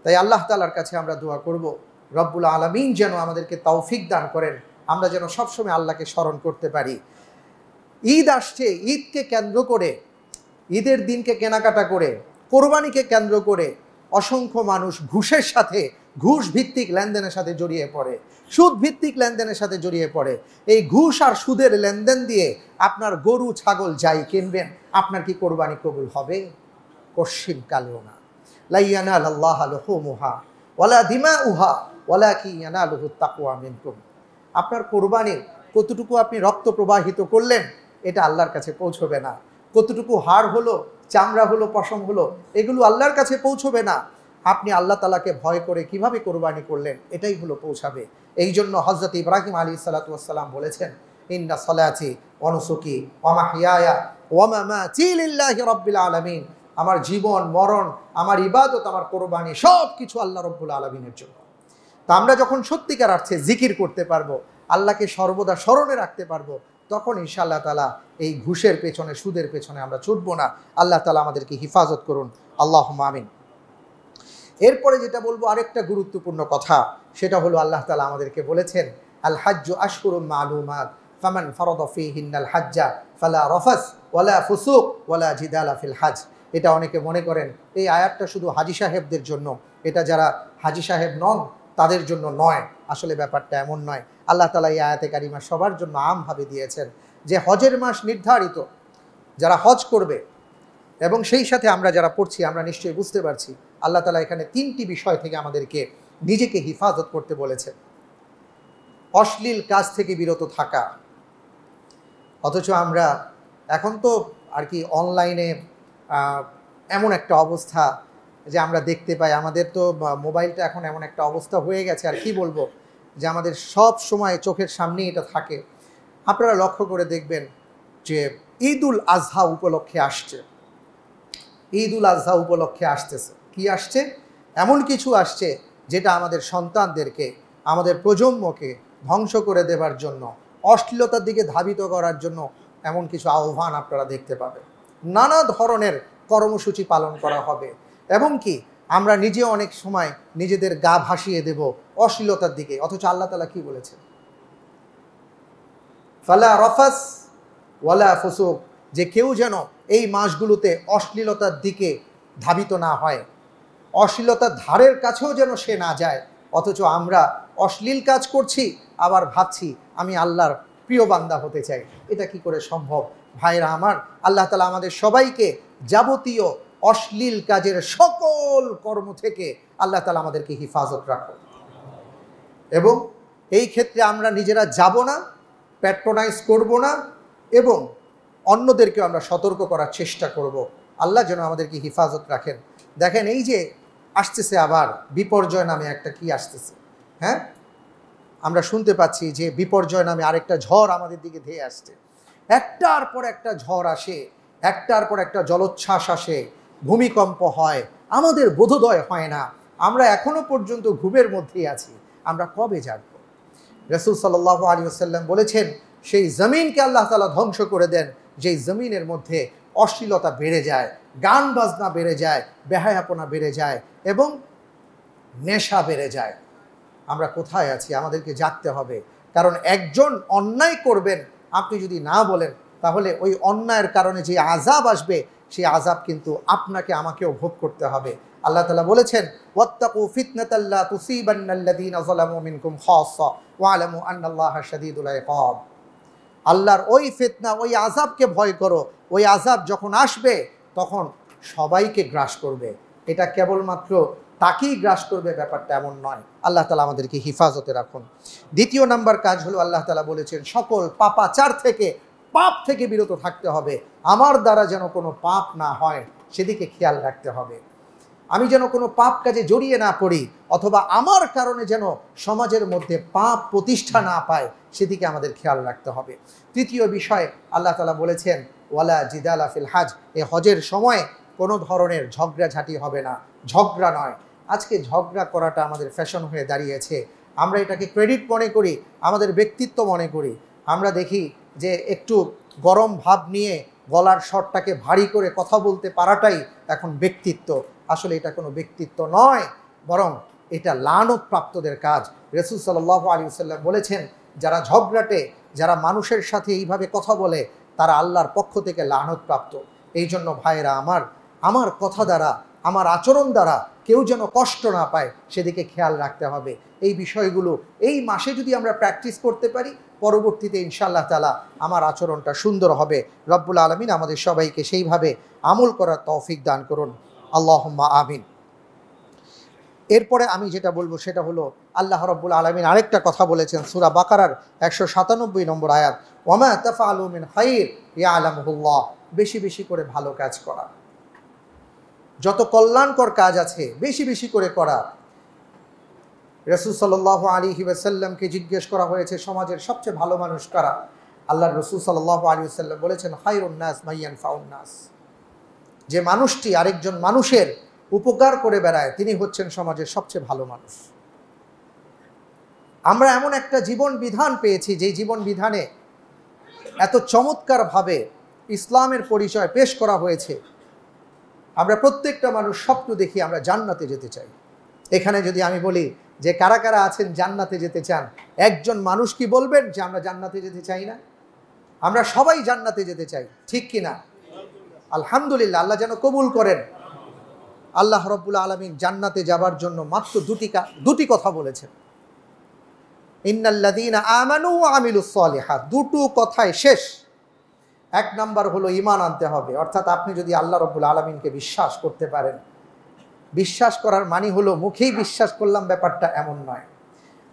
তাই আল্লাহ তাআলার কাছে আমরা দোয়া করব, রব্বুল আলামিন যেন আমাদেরকে তৌফিক দান করেন, আমরা যেন সবসময় আল্লাহকে স্মরণ করতে পারি। ঈদ আসছে, ঈদকে কেন্দ্র করে, ঈদের দিনকে কেনাকাটা করে, কোরবানিকে কেন্দ্র করে অসংখ্য মানুষ ঘুষের সাথে ঘুষ ভিত্তিক লেনদেনের সাথে জড়িয়ে পড়ে, সুদ ভিত্তিক লেনদেনের সাথে জড়িয়ে পড়ে। এই ঘুষ আর সুদের লেনদেন দিয়ে আপনার গরু ছাগল যাই কিনবেন, আপনার কি কোরবানি কবুল হবে? কশিন কালেও না। লা ইয়ানালাল্লাহু লুহুমুহা ওয়ালা দিমাউহা ওয়ালাকিন ইয়ানালুহুত তাকওয়া মিনকুম। আপনার কোরবানির কতটুকু আপনি রক্ত প্রবাহিত করলেন, এটা আল্লাহর কাছে পৌঁছবে না। কতটুকু হাড় হলো, চামড়া হলো, পশম হলো, এগুলো আল্লাহর কাছে পৌঁছবে না। আপনি আল্লাহ তাআলাকে ভয় করে কিভাবে কোরবানি করলেন, এটাই হলো পৌঁছাবে। এই জন্য হযরত ইব্রাহিম আলাইহিস সালাতু ওয়াস সালাম বলেছেন, ইন্না সলাতি ওয়া নুসুকি ওয়া মাহইয়ায়া ওয়া মামাতি লিল্লাহি রাব্বিল আলামিন। আমার জীবন মরণ, আমার ইবাদত, আমার কোরবানি সব কিছু আল্লাহ রাব্বুল আলামিনের জন্য। তা আমরা যখন সত্যিকার অর্থে জিকির করতে পারবো, আল্লাহকে সর্বদা স্মরণে রাখতে পারবো, তখন ইনশাআল্লাহ তাআলা এই ঘুষের পেছনে, সুদের পেছনে আমরা ছুটবো না। আল্লাহ তাআলা আমাদেরকে হিফাজত করুন, আল্লাহুম্মা আমিন। এরপরে যেটা বলবো, আরেকটা গুরুত্বপূর্ণ কথা, সেটা হলো আল্লাহ তাআলা আমাদেরকে বলেছেন, আল হাজ্জু আশহুরুম মালুমাত ফামান ফারাদা ফীহিন্নাল হাজ্জা ফালা রাফাস ওয়ালা ফুসুক ওয়ালা জিদালা ফিল হজ। এটা অনেকে মনে করেন এই আয়াতটা শুধু হাজী সাহেবদের জন্য, এটা যারা হাজী সাহেব নন তাদের জন্য নয়। আসলে ব্যাপারটা এমন নয়। আল্লাহ তাআলা এই আয়াতে কারিমা সবার জন্য আমভাবে দিয়েছেন যে হজের মাস নির্ধারিত, যারা হজ করবে, এবং সেই সাথে আমরা যারা পড়ছি আমরা নিশ্চয়ই বুঝতে পারছি আল্লাহ তাআলা এখানে তিনটি বিষয় থেকে আমাদেরকে নিজেকে হিফাজত করতে বলেছেন। অশ্লীল কাজ থেকে বিরত থাকা। অথচ আমরা এখন তো আর কি অনলাইনে এমন একটা অবস্থা যে আমরা দেখতে পাই, আমাদের তো মোবাইলটা এখন এমন একটা অবস্থা হয়ে গেছে, আর কি বলবো, যে আমাদের সব সময় চোখের সামনেই এটা থাকে। আপনারা লক্ষ্য করে দেখবেন যে ঈদুল আজহা উপলক্ষে আসছে, ঈদুল আজহা উপলক্ষে আসতেছে, কি আসছে? এমন কিছু আসছে যেটা আমাদের সন্তানদেরকে, আমাদের প্রজন্মকে ধ্বংস করে দেবার জন্য, অশ্লীলতার দিকে ধাবিত করার জন্য এমন কিছু আহ্বান আপনারা দেখতে পাবেন। নানা ধরনের কর্মসূচি পালন করা হবে, এবং কি আমরা নিজে অনেক সময় নিজেদের গা ভাসিয়ে দেব অশ্লীলতার দিকে। অথচ আল্লাহ তাআলা কি বলেছেন? ফালা রাফাস ওয়ালা ফুসুক, যে কেউ যেন এই মাসগুলোতে অশ্লীলতার দিকে ধাবিত না হয়, অশ্লীলতার ধারের কাছেও যেন সে না যায়। অথচ আমরা অশ্লীল কাজ করছি, আবার ভাবছি আমি আল্লাহর প্রিয় বান্দা হতে চাই। এটা কি করে সম্ভব? ভাইরা আমার, আল্লাহ তাআলা আমাদের সবাইকে যাবতীয় অশ্লীল কাজের সকল কর্ম থেকে আল্লাহ তাআলা আমাদেরকে হিফাজত রাখুন। এবং এই ক্ষেত্রে আমরা নিজেরা যাব না, প্যাট্রোনাইজ করব না, এবং অন্যদেরকেও আমরা সতর্ক করার চেষ্টা করব। আল্লাহ যেন আমাদেরকে হিফাজত রাখেন। দেখেন, এই যে আসতেছে আবার বিপর্যয় নামে একটা কি আসতেছে, হ্যাঁ, আমরা শুনতে পাচ্ছি যে বিপর্যয় নামে আরেকটা ঝড় আমাদের দিকে ধেয়ে আসছে। একটার পর একটা ঝড় আসে, একটার পর একটা জলোচ্ছ্বাস আসে, ভূমিকম্প হয়, আমাদের বোধোদয় হয় না। আমরা এখনো পর্যন্ত ঘুমের মধ্যেই আছি। আমরা কবে জাগব? রাসূল সাল্লাল্লাহু আলাইহি ওয়াসাল্লাম বলেছেন, সেই জমিনকে আল্লাহ তাআলা ধ্বংস করে দেন যেই জমিনের মধ্যে অশ্লীলতা বেড়ে যায়, গান বাজনা বেড়ে যায়, বেহায়াপনা বেড়ে যায়, এবং নেশা বেড়ে যায়। আমরা কোথায় আছি? আমাদেরকে জাগতে হবে। কারণ একজন অন্যায় করবেন, আপনি যদি না বলেন, তাহলে ওই অন্যায়ের কারণে যে আযাব আসবে, সেই আযাব কিন্তু আপনাকে আমাকেও ভোগ করতে হবে। আল্লাহ তাআলা বলেছেন, ওয়াত্তাকু ফিতনাতাল লা তুসিবান্নাল্লাযীনা যালামু মিনকুম খাসসা ওয়া'লামু আন্নাল্লাহা শাদীদুল ইকাব। আল্লাহর ওই ফিতনা, ওই আযাবকে ভয় করো। ওই আযাব যখন আসবে তখন সবাইকে গ্রাস করবে। এটা কেবলমাত্র তাকেই গ্রাস করবে, ব্যাপারটা এমন নয়। আল্লাহ তাআলা আমাদেরকে হিফাজতে রাখুন। দ্বিতীয় নাম্বার কাজ হলো, আল্লাহ তাআলা বলেছেন সকল পাপাচার থেকে, পাপ থেকে বিরত থাকতে হবে। আমার দ্বারা যেন কোনো পাপ না হয় সেদিকে খেয়াল রাখতে হবে। আমি যেন কোনো পাপ কাজে জড়িয়ে না পড়ি, অথবা আমার কারণে যেন সমাজের মধ্যে পাপ প্রতিষ্ঠা না পায়, সেদিকে আমাদের খেয়াল রাখতে হবে। তৃতীয় বিষয়, আল্লাহ তাআলা বলেছেন ওয়ালা জিদালা ফিল হজ, এই হজের সময় কোনো ধরনের ঝগড়াঝাটি হবে না। ঝগড়া নয়, আজকে ঝগড়া করাটা আমাদের ফ্যাশন হয়ে দাঁড়িয়েছে। আমরা এটাকে ক্রেডিট মনে করি, আমাদের ব্যক্তিত্ব মনে করি। আমরা দেখি যে একটু গরম ভাব নিয়ে গলার স্বরটাকে ভারী করে কথা বলতে পারাটাই এখন ব্যক্তিত্ব। আসলে এটা কোনো ব্যক্তিত্ব নয়, বরং এটা লানত প্রাপ্তদের কাজ। রাসূল সাল্লাল্লাহু আলাইহি ওয়াসাল্লাম বলেছেন, যারা ঝগড়াটে, যারা মানুষের সাথে এইভাবে কথা বলে, তারা আল্লাহর পক্ষ থেকে লানত প্রাপ্ত। এই জন্য ভাইয়েরা আমার, আমার কথা দ্বারা, আমার আচরণ দ্বারা কেউ যেন কষ্ট না পায় সেদিকে খেয়াল রাখতে হবে। এই বিষয়গুলো এই মাসে যদি আমরা প্র্যাকটিস করতে পারি, পরবর্তীতে ইনশাআল্লাহ তাআলা আমার আচরণটা সুন্দর হবে। রব্বুল আলামিন আমাদের সবাইকে সেইভাবে আমল করার তৌফিক দান করুন, আল্লাহুম্মা আমিন। এরপরে আমি যেটা বলবো সেটা হলো, আল্লাহ রব্বুল আলামিন আরেকটা কথা বলেছেন সূরা বাকারার 197 নম্বর আয়াত, ওয়ামা তাফআলু মিন খাইর ইয়ালামুহুল্লাহ। বেশি বেশি করে ভালো কাজ করা, যত কল্যাণকর কাজ আছে বেশি বেশি করে করা। রাসূল সাল্লাল্লাহু আলাইহি ওয়াসাল্লামকে জিজ্ঞেস করা হয়েছে সমাজের সবচেয়ে ভালো মানুষ কারা। আল্লাহর রাসূল সাল্লাল্লাহু আলাইহি ওয়াসাল্লাম বলেছেন, খায়রুন নাস মাইয়ানফাউন নাস। যে মানুষটি আরেকজন মানুষের উপকার করে বেড়ায় তিনি হচ্ছেন সমাজের সবচেয়ে ভালো মানুষ। আমরা এমন একটা জীবন বিধান পেয়েছি যে জীবন বিধানে এত চমৎকারভাবে ইসলামের পরিচয় পেশ করা হয়েছে। আমরা প্রত্যেকটা মানুষ স্বপ্ন দেখি আমরা জান্নাতে যেতে চাই। এখানে যদি আমি বলি যে কারা কারা আছেন জান্নাতে যেতে চান, একজন মানুষ কি বলবেন যে আমরা জান্নাতে যেতে চাই না? আমরা সবাই জান্নাতে যেতে চাই, ঠিক কিনা? আলহামদুলিল্লাহ, আল্লাহ যেন কবুল করেন। আল্লাহ রব্বুল আলামিন জান্নাতে যাবার জন্য মাত্র দুটি কথা বলেছেন, ইন্নাল্লাযীনা আমানু ওয়া আমিলুস সালিহাত। দুটো কথাই শেষ। এক নাম্বার হলো ঈমান আনতে হবে, অর্থাৎ আপনি যদি আল্লাহ রব্বুল আলামিনকে বিশ্বাস করতে পারেন। বিশ্বাস করার মানে হলো মুখেই বিশ্বাস করলাম ব্যাপারটা এমন নয়।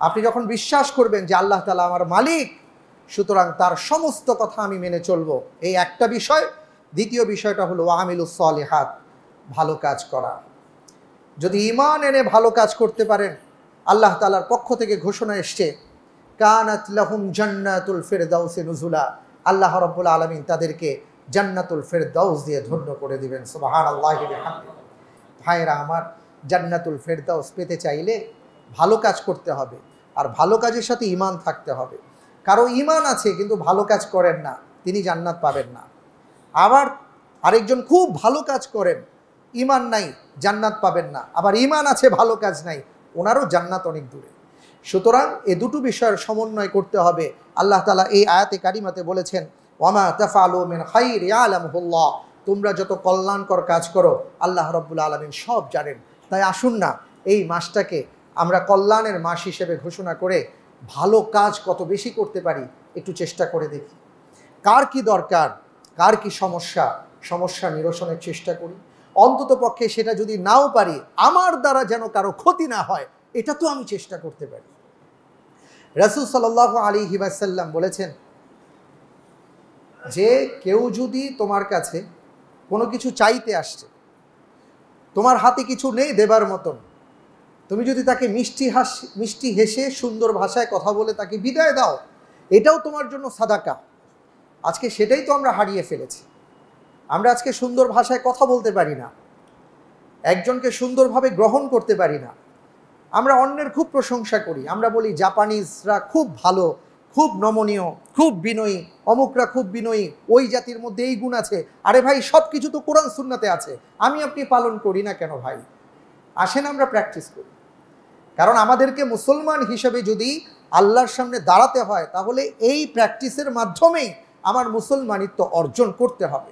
আপনি যখন বিশ্বাস করবেন যে আল্লাহ তাআলা আমার মালিক, সুতরাং তার সমস্ত কথা আমি মেনে চলবো, এই একটা বিষয়। দ্বিতীয় বিষয়টা হলো ওয়া আমিলুস সালিহাত, ভালো কাজ করা। যদি ঈমান এনে ভালো কাজ করতে পারেন, আল্লাহ তাআলার পক্ষ থেকে ঘোষণা এসছে, কানাত লাহুম জান্নাতুল ফিরদাউসি নুজুলা। আল্লাহ রাব্বুল আলামিন তাদেরকে জান্নাতুল ফিরদাউস দিয়ে ধন্য করে দিবেন। সুবহানাল্লাহি ওয়া বিহামদিহি। ভাইরা আমার, জান্নাতুল ফিরদাউস পেতে চাইলে ভালো কাজ করতে হবে, আর ভালো কাজের সাথে ঈমান থাকতে হবে। কারো ঈমান আছে কিন্তু ভালো কাজ করেন না, তিনি জান্নাত পাবেন না। আবার আরেকজন খুব ভালো কাজ করেন, ঈমান নাই, জান্নাত পাবেন না। আবার ঈমান আছে, ভালো কাজ নাই, ওনারও জান্নাত অনেক দূরে। সুতরাং এ দুটো বিষয়ের সমন্বয় করতে হবে। আল্লাহ তাআলা এই আয়াতে কারিমাতে বলেছেন, ওয়ামা তাফআলু মিন খাইর ইয়ালামুহুল্লাহ। তোমরা যত কল্যাণকর কাজ করো আল্লাহ রাব্বুল আলামিন সব জানেন। তাই আসুন না এই মাসটাকে আমরা কল্যাণের মাস হিসেবে ঘোষণা করে ভালো কাজ কত বেশি করতে পারি একটু চেষ্টা করে দেখি। কার কি দরকার, কার কি সমস্যা নিরসনের চেষ্টা করি। অন্তত পক্ষে সেটা যদি নাও পারি, আমার দ্বারা যেন কারো ক্ষতি না হয়, এটা তো আমি চেষ্টা করতে পারি। রাসূল সাল্লাল্লাহু আলাইহি ওয়াসাল্লাম বলেছেন যে কেউ যদি তোমার কাছে কোনো কিছু চাইতে আসছে, তোমার হাতে কিছু নেই দেবার মতন, তুমি যদি তাকে মিষ্টি হেসে সুন্দর ভাষায় কথা বলে তাকে বিদায় দাও, এটাও তোমার জন্য সাদাকা। আজকে সেটাই তো আমরা হারিয়ে ফেলেছি। আমরা আজকে সুন্দর ভাষায় কথা বলতে পারি না, একজনকে সুন্দরভাবে গ্রহণ করতে পারি না। আমরা অন্যের খুব প্রশংসা করি, আমরা বলি জাপানিজরা খুব ভালো, খুব নমনীয়, খুব বিনয়ী, অমুকরা খুব বিনয়ী, ওই জাতির মধ্যে এই গুণ আছে। আরে ভাই, সব কিছু তো কোরআন সুন্নাতে আছে, আমি আপনি পালন করি না কেন ভাই? আসেন আমরা প্র্যাকটিস করি। কারণ আমাদেরকে মুসলমান হিসেবে যদি আল্লাহর সামনে দাঁড়াতে হয়, তাহলে এই প্র্যাকটিসের মাধ্যমেই আমার মুসলমানিত্ব অর্জন করতে হবে।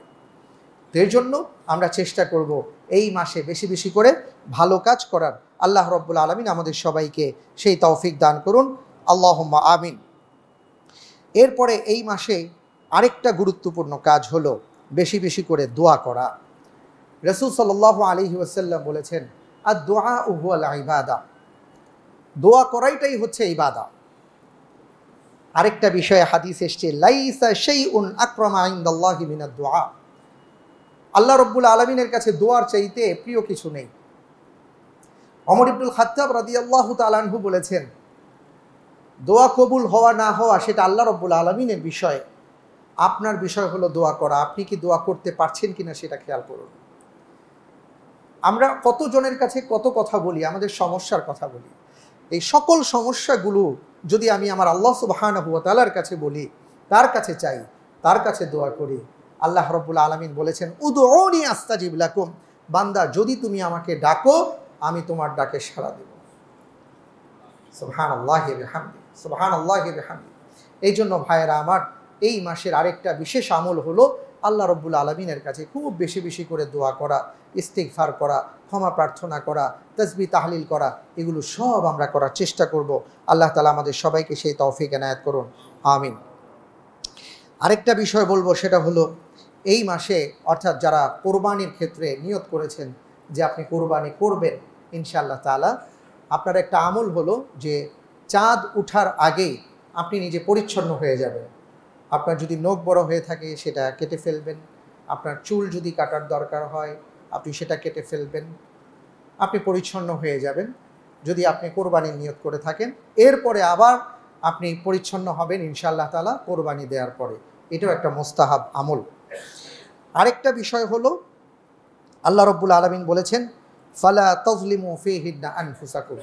এর জন্য আমরা চেষ্টা করব এই মাসে বেশি বেশি করে ভালো কাজ করার। আল্লাহ রব্বুল আলামিন আমাদের সবাইকে সেই তৌফিক দান করুন, আল্লাহুম্মা আমিন। এরপরে এই মাসে আরেকটা গুরুত্বপূর্ণ কাজ হলো বেশি বেশি করে দোয়া করা। রাসূল সাল্লাল্লাহু আলাইহি ওয়াসাল্লাম বলেছেন, আদ-দুআউ হুয়াল ইবাদা। দোয়া করাইটাই হচ্ছে ইবাদা। আরেকটা বিষয়ে হাদিস এসছে, লাইসা শাইউন আকরামা ইনদাল্লাহি মিনাদ দুআ। আল্লাহ রব্বুল আলামিনের কাছে দোয়ার চাইতে প্রিয় কিছু নেই। ওমর ইবনুল খাত্তাব রাদিয়াল্লাহু তাআলা আনহু বলেছেন, দোয়া কবুল হওয়া না হওয়া সেটা আল্লাহ রব্বুল আলামিনের বিষয়, আপনার বিষয় হলো দোয়া করা। আপনি কি দোয়া করতে পারছেন কিনা সেটা খেয়াল করুন। আমরা কতজনের কাছে কত কথা বলি, আমাদের সমস্যার কথা বলি। এই সকল সমস্যাগুলো যদি আমি আমার আল্লাহ সুবহানাহু ওয়া তাআলার কাছে বলি, তার কাছে চাই, তার কাছে দোয়া করি, আল্লাহ রাব্বুল আলামিন বলেছেন, উদউনি আস্তাজিব লাকুম। বান্দা, যদি তুমি আমাকে ডাকো আমি তোমার ডাকে সাড়া দেব। সুবহানাল্লাহি ওয়া বিহামদিহি, সুবহানাল্লাহি ওয়া বিহামদিহি। এই জন্য ভাইয়েরা আমার, এই মাসের আরেকটা বিশেষ আমল হলো আল্লাহ রাব্বুল আলামিনের কাছে খুব বেশি বেশি করে দোয়া করা, ইস্তিগফার করা, ক্ষমা প্রার্থনা করা, তাসবিহ তাহলিল করা, এগুলো সব আমরা করার চেষ্টা করব। আল্লাহ তাআলা আমাদের সবাইকে সেই তৌফিক এনায়েত করুন, আমিন। আরেকটা বিষয় বলবো, সেটা হলো এই মাসে অর্থাৎ যারা কোরবানির ক্ষেত্রে নিয়ত করেছেন যে আপনি কোরবানি করবেন ইনশাআল্লাহ তাআলা, আপনার একটা আমল হলো যে চাঁদ উঠার আগেই আপনি নিজে পরিচ্ছন্ন হয়ে যাবেন। আপনার যদি নখ বড় হয়ে থাকে সেটা কেটে ফেলবেন, আপনার চুল যদি কাটার দরকার হয় আপনি সেটা কেটে ফেলবেন, আপনি পরিচ্ছন্ন হয়ে যাবেন যদি আপনি কোরবানির নিয়ত করে থাকেন। এরপরে আবার আপনি পরিচ্ছন্ন হবেন ইনশাআল্লাহ তাআলা কোরবানি দেওয়ার পরে। এটাও একটা মুস্তাহাব আমল। আরেকটা বিষয় হলো আল্লাহ রাব্বুল আলামিন বলেছেন ফালা তাজলিমু ফীহিন্না আনফুসাকুম,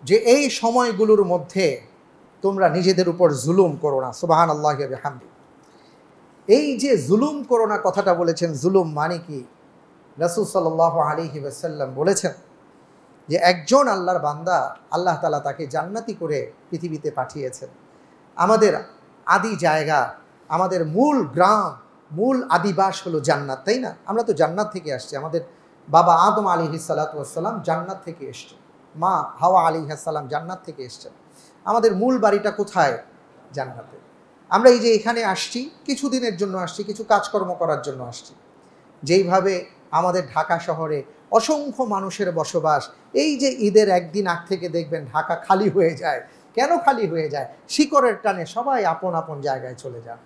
যে এই সময়গুলোর মধ্যে তোমরা নিজেদের উপর জুলুম করো না। সুবহানাল্লাহি ওয়া বিহামদিহি। এই যে জুলুম করো না কথাটা বলেছেন, জুলুম মানে কি? রাসূল সাল্লাল্লাহু আলাইহি ওয়াসাল্লাম বলেছেন যে একজন আল্লাহর বান্দা, আল্লাহ তাআলা তাকে জান্নাতি করে পৃথিবীতে পাঠিয়েছেন। আমাদের আদি জায়গা, আমাদের মূল গ্রাম, মূল আদিবাস হলো জান্নাত, তাই না? আমরা তো জান্নাত থেকে আসছি। আমাদের বাবা আদম আলাইহিস সালাতু ওয়াস সালাম জান্নাত থেকে এসেছেন, মা হাওয়া আলাইহিস সালাম জান্নাত থেকে এসেছেন। আমাদের মূল বাড়িটা কোথায়? জান্নাতে। আমরা এই যে এখানে আসছি, কিছুদিনের জন্য আসছি, কিছু কাজকর্ম করার জন্য আসছি। যেইভাবে আমাদের ঢাকা শহরে অসংখ্য মানুষের বসবাস, এই যে ঈদের একদিন আগ থেকে দেখবেন ঢাকা খালি হয়ে যায়। কেন খালি হয়ে যায়? শিকড়ের টানে সবাই আপন আপন জায়গায় চলে যান।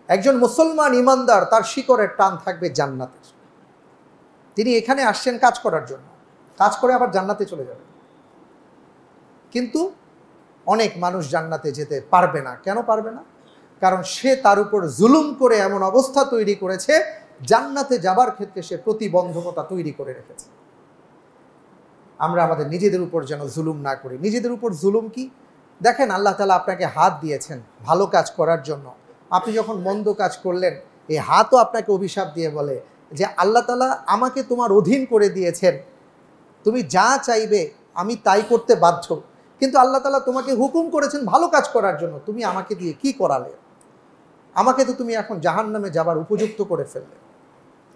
একজন মুসলমান ইমানদার, তার শিকড়ের টান থাকবে জান্নাতের। তিনি এখানে আসছেন কাজ করার জন্য, কাজ করে আবার জান্নাতে চলে যাবেন। কিন্তু অনেক মানুষ জান্নাতে যেতে পারবে না। কেন পারবে না? কারণ সে তার উপর জুলুম করে এমন অবস্থা তৈরি করেছে, জান্নাতে যাবার ক্ষেত্রে সে প্রতিবন্ধকতা তৈরি করে রেখেছে। আমরা আমাদের নিজেদের উপর যেন জুলুম না করি। নিজেদের উপর জুলুম কি? দেখেন, আল্লাহ তাআলা আপনাকে হাত দিয়েছেন ভালো কাজ করার জন্য। আপনি যখন মন্দ কাজ করলেন, এই হাতও আপনাকে অভিশাপ দিয়ে বলে যে আল্লাহ তাআলা আমাকে তোমার অধীন করে দিয়েছেন, তুমি যা চাইবে আমি তাই করতে বাধ্য। কিন্তু আল্লাহ তাআলা তোমাকে হুকুম করেছেন ভালো কাজ করার জন্য, তুমি আমাকে দিয়ে কি করালে? আমাকে তো তুমি এখন জাহান্নামে যাবার উপযুক্ত করে ফেললে।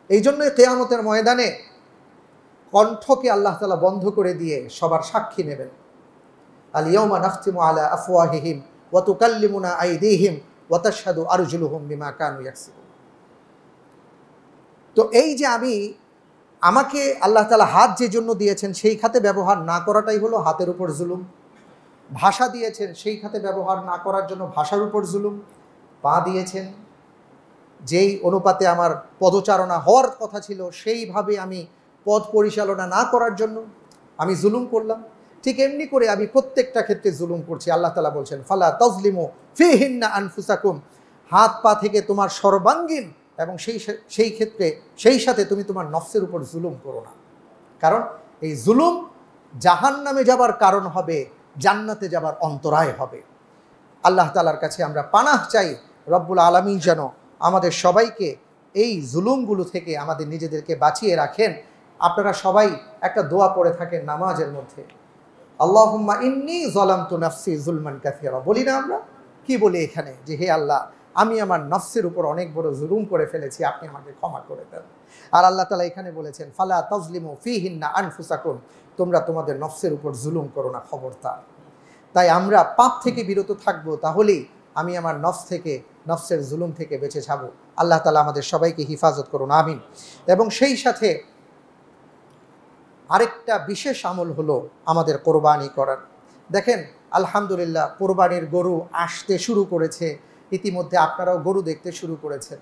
এই জন্যই কিয়ামতের ময়দানে কণ্ঠকে আল্লাহ তাআলা বন্ধ করে দিয়ে সবার সাক্ষী নেবেন। আল ইয়াউমা নাখতিমু আলা আফওয়াহিহিম ওয়া তুকাল্লিমুনা আইদিহিম ওয়া তাশহাদু আরজুলুহুম বিমা কানু ইয়াকসিবুন। তো এই যে আমাকে আল্লাহ তাআলা হাত যে জন্য দিয়েছেন সেই খাতে ব্যবহার না করাটাই হলো হাতের উপর জুলুম। ভাষা দিয়েছেন সেই খাতে ব্যবহার না করার জন্য ভাষার উপর জুলুম। পা দিয়েছেন যেই অনুপাতে আমার পদচারণা হওয়ার কথা ছিল সেইভাবে আমি পথ পরিচালনা না করার জন্য আমি জুলুম করলাম। ঠিক এমনি করে আমি প্রত্যেকটা ক্ষেত্রে জুলুম করছি। আল্লাহ তাআলা বলছেন ফালা তাজলিমু ফীহিন্না আনফুসাকুম, হাত পা থেকে তোমার সর্বাঙ্গীন এবং সেই ক্ষেত্রে সেই সাথে তুমি তোমার নফসের উপর জুলুম করো না। কারণ এই জুলুম জাহান্নামে যাবার কারণ হবে, জান্নাতে যাবার অন্তরায় হবে। আল্লাহ তাআলার কাছে আমরা পানাহ চাই, রব্বুল আলামিন যেন আমাদের সবাইকে এই জুলুমগুলো থেকে আমাদের নিজেদেরকে বাঁচিয়ে রাখেন। আপনারা সবাই একটা দোয়া পড়ে থাকেন নামাজের মধ্যে, আল্লাহুম্মা ইন্নী যালামতু নাফসি যুলমান কাসীরা। বলি না আমরা? কি বলি এখানে? যে হে আল্লাহ, আমি আমার নফসের উপর অনেক বড় জুলুম করে ফেলেছি, আপনি আমাকে ক্ষমা করে দেন। আর আল্লাহ তাআলা এখানে বলেছেন ফালা তাজলিমু ফীহিন্না আনফুসাকুম, তোমরা তোমাদের নফসের উপর জুলুম করো না, খবরদার। তাই আমরা পাপ থেকে বিরত থাকবো, তাহলেই আমি আমার নফসের জুলুম থেকে বেঁচে যাব। আল্লাহ তাআলা আমাদের সবাইকে হিফাজত করুন, আমিন। এবং সেই সাথে আরেকটা বিশেষ আমল হলো আমাদের কোরবানি করার। দেখেন, আলহামদুলিল্লাহ কোরবানির গরু আসতে শুরু করেছে, ইতিমধ্যে আপনারাও গরু দেখতে শুরু করেছেন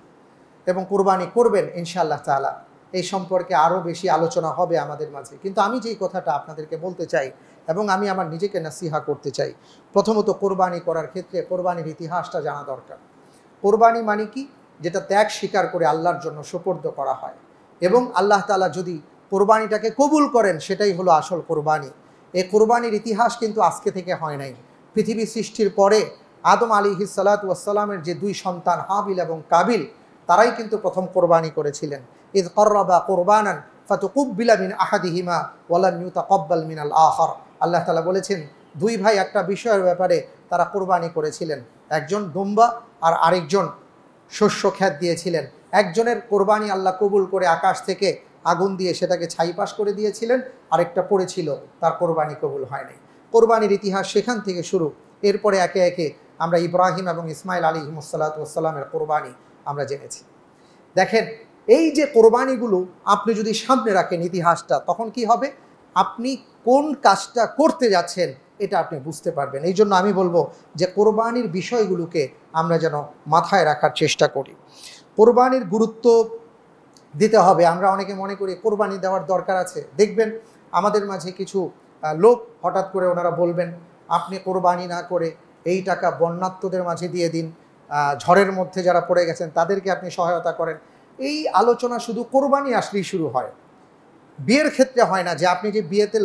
এবং কোরবানি করবেন ইনশাআল্লাহ তাআলা। এই সম্পর্কে আরও বেশি আলোচনা হবে আমাদের মাঝে। কিন্তু আমি যেই কথাটা আপনাদেরকে বলতে চাই এবং আমি আমার নিজেকে নাসিহা করতে চাই, প্রথমত কোরবানি করার ক্ষেত্রে কোরবানির ইতিহাসটা জানা দরকার। কোরবানি মানে কি? যেটা ত্যাগ স্বীকার করে আল্লাহর জন্য সুপর্দ করা হয় এবং আল্লাহ তাআলা যদি কোরবানিটাকে কবুল করেন, সেটাই হলো আসল কোরবানি। এই কোরবানির ইতিহাস কিন্তু আজকে থেকে হয় নাই। পৃথিবী সৃষ্টির পরে আদম আলাইহিস সালাতু ওয়াস সালামের যে দুই সন্তান হাবিল এবং কাবিল, তারাই কিন্তু প্রথম কোরবানি করেছিলেন। ইয ক্বাররাবা কুরবানান ফাতুকুব্বিলা মিন আহাদিহিমা ওয়া লাম ইউতাকাব্বাল মিনাল আখার। আল্লাহ তাআলা বলেছেন, দুই ভাই একটা বিষয়ের ব্যাপারে তারা কোরবানি করেছিলেন। একজন দুম্বা আর আরেকজন শস্য খ্যাত দিয়েছিলেন। একজনের কোরবানি আল্লাহ কবুল করে আকাশ থেকে আগুন দিয়ে সেটাকে ছাইপাশ করে দিয়েছিলেন, আরেকটা পড়েছিল, তার কোরবানি কবুল হয় নাই। কোরবানির ইতিহাস সেখান থেকে শুরু। এরপরে একে একে আমরা ইব্রাহিম এবং ইসমাইল আলাইহিমুসসালামের কোরবানি আমরা জেনেছি। দেখেন, এই যে কোরবানিগুলো আপনি যদি সামনে রাখেন ইতিহাসটা, তখন কি হবে, আপনি কোন কাজটা করতে যাচ্ছেন এটা আপনি বুঝতে পারবেন। এই জন্য আমি বলবো যে কোরবানির বিষয়গুলোকে আমরা যেন মাথায় রাখার চেষ্টা করি। কোরবানির গুরুত্ব দিতে হবে। আমরা অনেকে মনে করি কোরবানি দেওয়ার দরকার আছে। দেখবেন আমাদের মাঝে কিছু লোক হঠাৎ করে ওনারা বলবেন, আপনি কোরবানি না করে এই টাকা বন্যাত্মদের মাঝে দিয়ে দিন, ঝড়ের মধ্যে যারা পড়ে গেছেন তাদেরকে আপনি সহায়তা করেন। এই আলোচনা শুধু কোরবানি আসলেই শুরু হয়, বিয়ের ক্ষেত্রে হয় না। যে আপনি যে বিয়েতে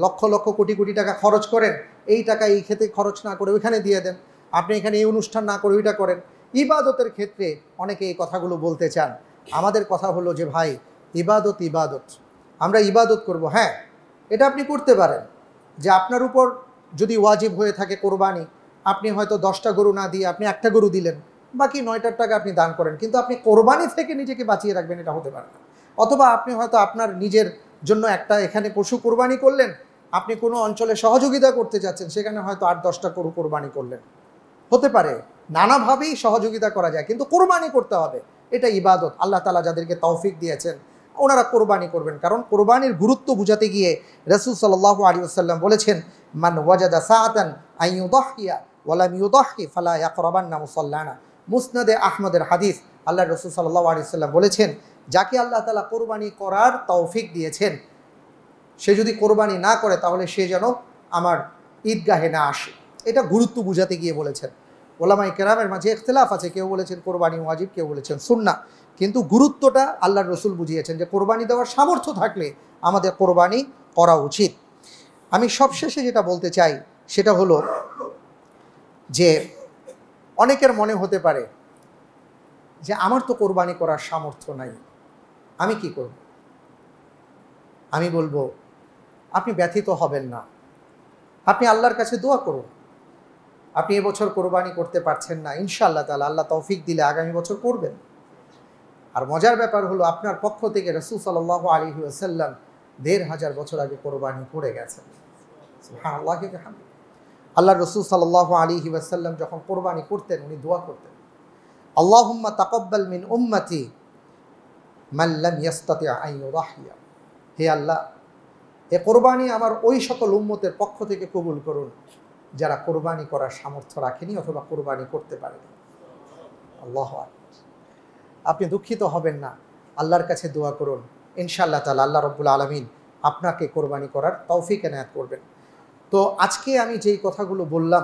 লক্ষ লক্ষ কোটি কোটি টাকা খরচ করেন, এই টাকা এই ক্ষেত্রে খরচ না করে ওইখানে দিয়ে দেন, আপনি এখানে এই অনুষ্ঠান না করে ওইটা করেন। ইবাদতের ক্ষেত্রে অনেকে এই কথাগুলো বলতে চান। আমাদের কথা হলো যে ভাই, ইবাদত ইবাদত, আমরা ইবাদত করব, হ্যাঁ এটা আপনি করতে পারেন। যে আপনার উপর যদি ওয়াজিব হয়ে থাকে কোরবানি, আপনি হয়তো 10টা গরু না দিয়ে আপনি একটা গরু দিলেন, বাকি 9টার টাকা আপনি দান করেন, কিন্তু আপনি কোরবানি থেকে নিজেকে বাঁচিয়ে রাখবেন এটা হতে পারে না। অথবা আপনি হয়তো আপনার নিজের জন্য একটা এখানে পশু কোরবানি করলেন, আপনি কোনো অঞ্চলে সহযোগিতা করতে যাচ্ছেন, সেখানে হয়তো 8-10টা গরু কোরবানি করলেন। হতে পারে, নানাভাবেই সহযোগিতা করা যায়, কিন্তু কোরবানি করতে হবে, এটা ইবাদত। আল্লাহ তাআলা যাদেরকে তৌফিক দিয়েছেন ওনারা কোরবানি করবেন, কারণ কোরবানির গুরুত্ব বুঝাতে গিয়ে রাসূল সাল্লাল্লাহু আলাইহি ওয়াসাল্লাম বলেছেন, মান ওয়াজাদা সাআতান আন ইউদাহহিয়া ওয়া লাম ইউদাহহি ফালা ইয়াকরাবান্না মুসাল্লানা। মুসনাদে আহমদের হাদিস, আল্লাহর রাসূল সাল্লাল্লাহু আলাইহি ওয়াসাল্লাম বলেছেন, যাকে আল্লাহ তাআলা কোরবানি করার তৌফিক দিয়েছেন, সে যদি কোরবানি না করে তাহলে সে যেন আমার ঈদগাহে না আসে। এটা গুরুত্ব বুঝাতে গিয়ে বলেছেন। ওলামায়ে কেরামের মাঝে ইখতিলাফ আছে, কেউ বলেছেন কোরবানি ওয়াজিব, কেউ বলেছেন সুন্নাহ, কিন্তু গুরুত্বটা আল্লাহর রসুল বুঝিয়েছেন যে কোরবানি দেওয়ার সামর্থ্য থাকলে আমাদের কোরবানি করা উচিত। আমি সবশেষে যেটা বলতে চাই সেটা হলো যে অনেকের মনে হতে পারে যে আমার তো কোরবানি করার সামর্থ্য নাই, আমি কি করব? আমি বলবো আপনি ব্যথিত হবেন না, আপনি আল্লাহর কাছে দোয়া করুন। আপনি এবছর কোরবানি করতে পারছেন না, ইনশাআল্লাহ তাআলা আল্লাহ তৌফিক দিলে আগামী বছর করবেন। আর মজার ব্যাপার হলো আপনার পক্ষ থেকে রাসূল সাল্লাল্লাহু আলাইহি ওয়াসাল্লাম ১৫০০ বছর আগে কোরবানি করে গেছেন। সুবহানাল্লাহি ওয়া বিহামদিহি। আল্লাহর রাসূল সাল্লাল্লাহু আলাইহি ওয়াসাল্লাম যখন কোরবানি করতেন উনি দোয়া করতেন, আল্লাহুম্মা তাকাব্বাল মিন উম্মতি মান লাম ইয়াস্তাতি আন ইউদাহিয়া। হে আল্লাহ, এ কোরবানি আমার ওই সকল উম্মতের পক্ষ থেকে কবুল করুন যারা কোরবানি করার সামর্থ্য রাখেনি অথবা কোরবানি করতে পারেনি। আল্লাহু আকবার। আপনি দুঃখিত হবেন না, আল্লাহর কাছে দোয়া করুন, ইনশাআল্লাহ তাআলা আল্লাহ রাব্বুল আলামিন আপনাকে কোরবানি করার তৌফিক এনায়েত করবেন। তো আজকে আমি যেই কথাগুলো বললাম,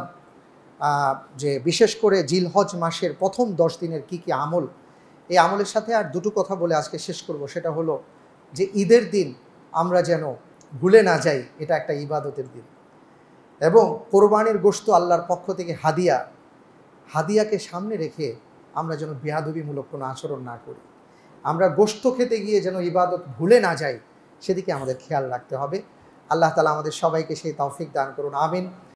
যে বিশেষ করে জিলহজ মাসের প্রথম 10 দিনের কি কি আমল, এই আমলের সাথে আর দুটো কথা বলে আজকে শেষ করব। সেটা হলো যে ঈদের দিন আমরা যেন ভুলে না যাই এটা একটা ইবাদতের দিন, এবং কোরবানির গোশত আল্লাহর পক্ষ থেকে হাদিয়া, হাদিয়াকে সামনে রেখে আমরা যেন বেয়াদবিমূলক কোনো আচরণ না করি। আমরা গোশত খেতে গিয়ে যেন ইবাদত ভুলে না যাই, সেদিকে আমাদের খেয়াল রাখতে হবে। আল্লাহ তাআলা আমাদের সবাইকে সেই তৌফিক দান করুন, আমিন।